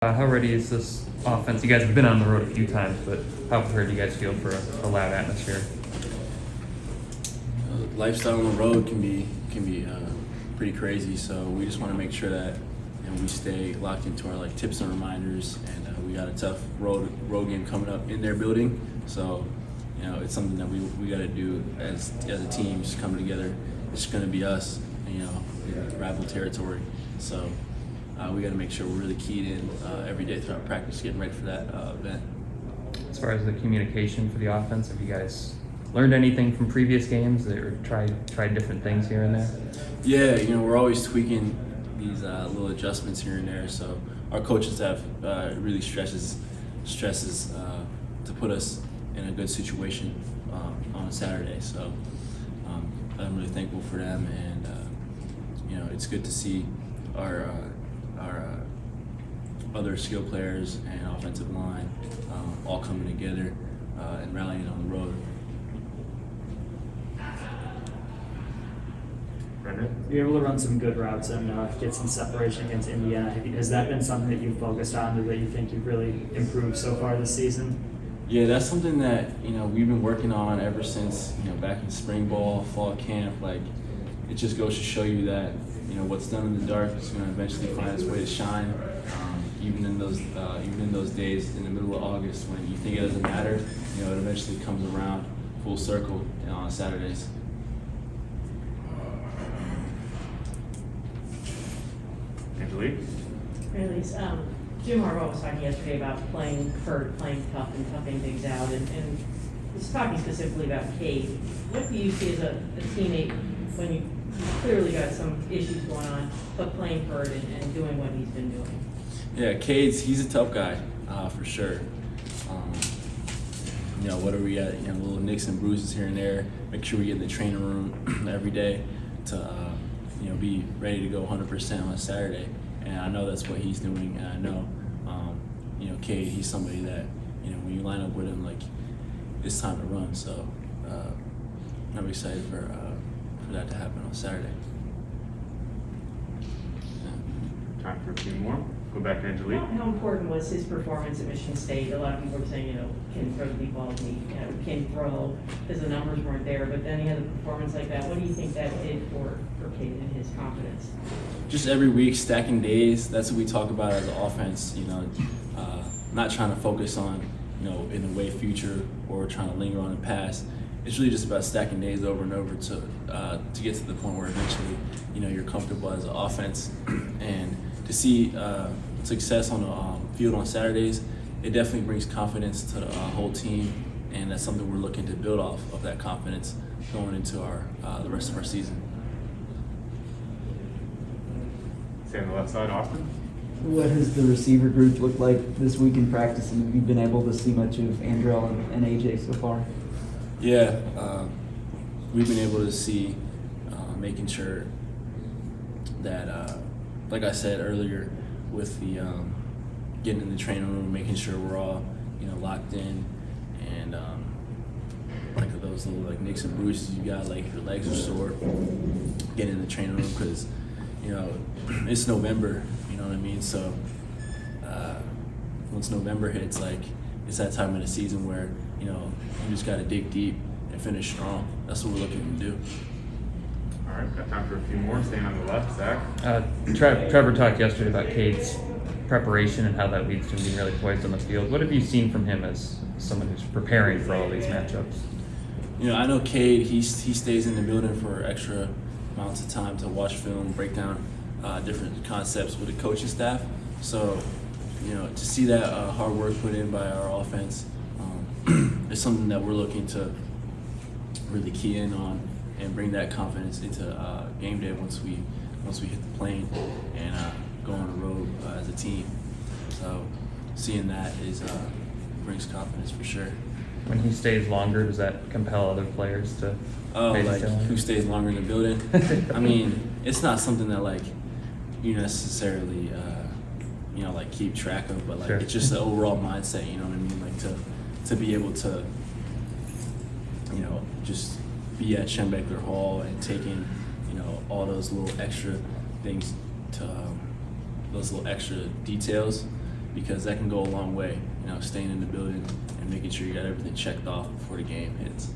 How ready is this offense? You guys have been on the road a few times, but how prepared do you guys feel for a loud atmosphere? Lifestyle on the road can be pretty crazy. So we just want to make sure that we stay locked into our tips and reminders. And we got a tough road game coming up in their building. So it's something that we got to do as a team, just coming together. It's going to be us, in rival territory. So. We got to make sure we're really keyed in every day throughout practice, getting ready for that event. As far as the communication for the offense, have you guys learned anything from previous games or tried different things here and there? Yeah, we're always tweaking these little adjustments here and there. So our coaches have really stresses to put us in a good situation on a Saturday. So I'm really thankful for them, and it's good to see our other skill players and offensive line all coming together and rallying on the road. Brendan? You're able to run some good routes and get some separation against Indiana. Has that been something that you've focused on, or that you think you've really improved so far this season? Yeah, that's something that we've been working on ever since back in spring ball, fall camp. It just goes to show you that what's done in the dark is going to eventually find its way to shine. Even in those days in the middle of August when you think it doesn't matter, it eventually comes around full circle on Saturdays. Angelique? Release. Jim Harbaugh was talking yesterday about playing tough and toughing things out, and he's talking specifically about Cade. What do you see as a teammate when you've clearly got some issues going on, but playing hurt and doing what he's been doing? Yeah, he's a tough guy, for sure. What are we at? Little nicks and bruises here and there. Make sure we get in the training room every day to, be ready to go 100% on Saturday. And I know that's what he's doing. And I know, Cade, he's somebody that, when you line up with him, it's time to run. So I'm excited for that to happen on Saturday. Yeah. Time for a few more. Go back to Angelique. How important was his performance at Michigan State? A lot of people were saying, can throw the deep ball, can throw, because the numbers weren't there, but then he had a performance like that. What do you think that did for Cade and his confidence? Just every week, stacking days. That's what we talk about as an offense. Not trying to focus on, in the way future or trying to linger on the past. It's really just about stacking days over and over to get to the point where eventually, you're comfortable as an offense. And to see success on the field on Saturdays, it definitely brings confidence to the whole team, and that's something we're looking to build off of, that confidence going into the rest of our season. Stay on the left side, Austin. What has the receiver group looked like this week in practice, and have you been able to see much of Andrell and AJ so far? Yeah, we've been able to see making sure that, like I said earlier, with the getting in the training room, making sure we're all locked in, and those little nicks and bruises you got, your legs are sore, getting in the training room because it's November. You know what I mean? So once November hits, it's that time of the season where you just got to dig deep and finish strong. That's what we're looking to do. All right, got time for a few more. Staying on the left, Zach. Trevor talked yesterday about Cade's preparation and how that leads to him being really poised on the field. What have you seen from him as someone who's preparing for all these matchups? I know Cade, he stays in the building for extra amounts of time to watch film, break down different concepts with the coaching staff. So, to see that hard work put in by our offense is something that we're looking to really key in on and bring that confidence into game day once we hit the plane and go on the road as a team. So, seeing that brings confidence for sure. When he stays longer, does that compel other players to who stays longer in the building? I mean, it's not something that you necessarily keep track of, but Sure. It's just the overall mindset. You know what I mean? To be able to just be at Schembechler Hall and taking all those little extra things to those little extra details because that can go a long way. You know, staying in the building and making sure you got everything checked off before the game hits.